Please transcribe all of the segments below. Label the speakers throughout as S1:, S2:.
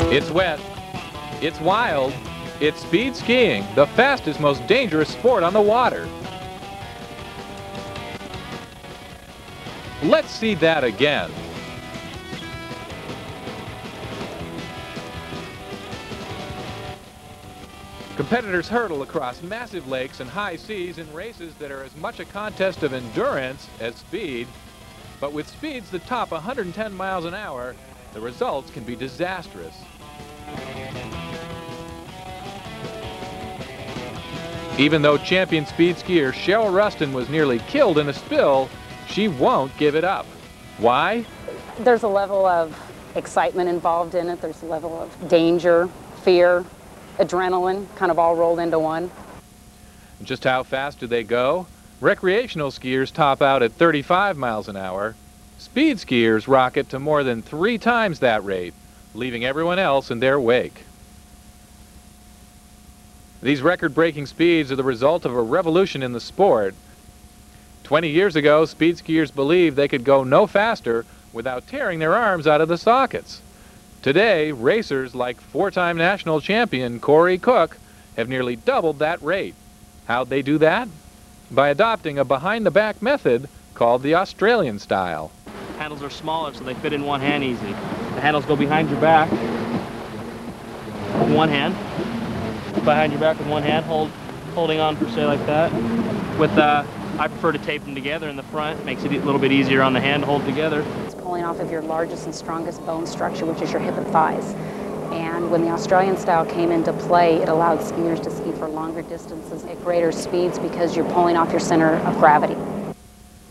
S1: It's wet, it's wild, it's speed skiing, the fastest, most dangerous sport on the water. Let's see that again. Competitors hurtle across massive lakes and high seas in races that are as much a contest of endurance as speed. But with speeds that top 110 miles an hour, the results can be disastrous. Even though champion speed skier Cheryl Rustin was nearly killed in a spill, she won't give it up. Why?
S2: There's a level of excitement involved in it. There's a level of danger, fear, adrenaline, kind of all rolled into one.
S1: Just how fast do they go? Recreational skiers top out at 35 miles an hour. Speed skiers rocket to more than 3 times that rate, leaving everyone else in their wake. These record-breaking speeds are the result of a revolution in the sport. 20 years ago, speed skiers believed they could go no faster without tearing their arms out of the sockets. Today, racers like 4-time national champion Corey Cook have nearly doubled that rate. How'd they do that? By adopting a behind-the-back method called the Australian style.
S3: Handles are smaller, so they fit in one hand easy. The handles go behind your back with one hand. Behind your back with one hand, holding on per se like that. I prefer to tape them together in the front. Makes it a little bit easier on the hand to hold together.
S2: It's pulling off of your largest and strongest bone structure, which is your hip and thighs. And when the Australian style came into play, it allowed skiers to ski for longer distances at greater speeds because you're pulling off your center of gravity.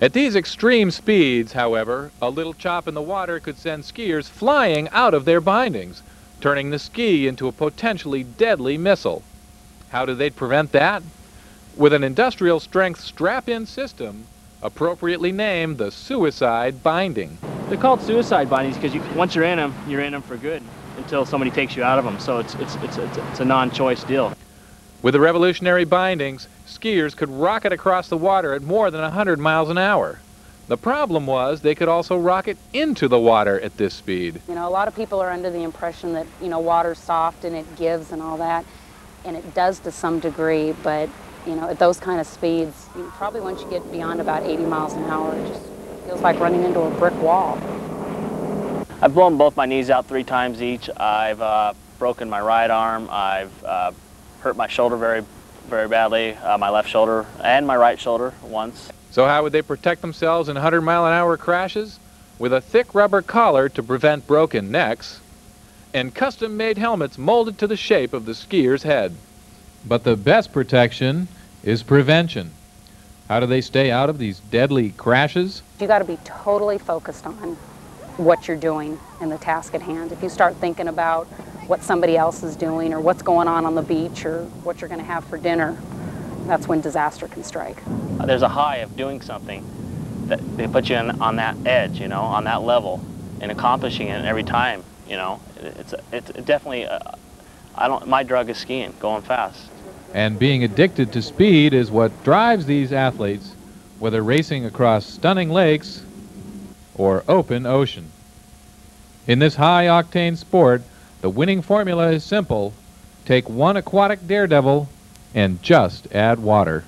S1: At these extreme speeds, however, a little chop in the water could send skiers flying out of their bindings, turning the ski into a potentially deadly missile. How do they prevent that? With an industrial strength strap-in system, appropriately named the suicide binding.
S3: They're called suicide bindings because once you're in them for good until somebody takes you out of them. So it's a non-choice deal.
S1: With the revolutionary bindings, skiers could rocket across the water at more than 100 miles an hour. The problem was they could also rocket into the water at this speed.
S2: You know, a lot of people are under the impression that, you know, water's soft and it gives and all that, and it does to some degree, but, you know, at those kind of speeds, probably once you get beyond about 80 miles an hour, it just feels like running into a brick wall.
S3: I've blown both my knees out 3 times each. I've broken my right arm. I've hurt my shoulder very, very badly, my left shoulder and my right shoulder once.
S1: So how would they protect themselves in 100-mile-an-hour crashes? With a thick rubber collar to prevent broken necks, and custom-made helmets molded to the shape of the skier's head. But the best protection is prevention. How do they stay out of these deadly crashes?
S2: You got to be totally focused on what you're doing and the task at hand. If you start thinking about what somebody else is doing or what's going on the beach or what you're going to have for dinner, that's when disaster can strike.
S3: There's a high of doing something that they put you on that edge, you know, on that level, and accomplishing it every time, you know. It's definitely, my drug is skiing, going fast.
S1: And being addicted to speed is what drives these athletes, whether racing across stunning lakes or open ocean. In this high-octane sport, the winning formula is simple. Take one aquatic daredevil and just add water.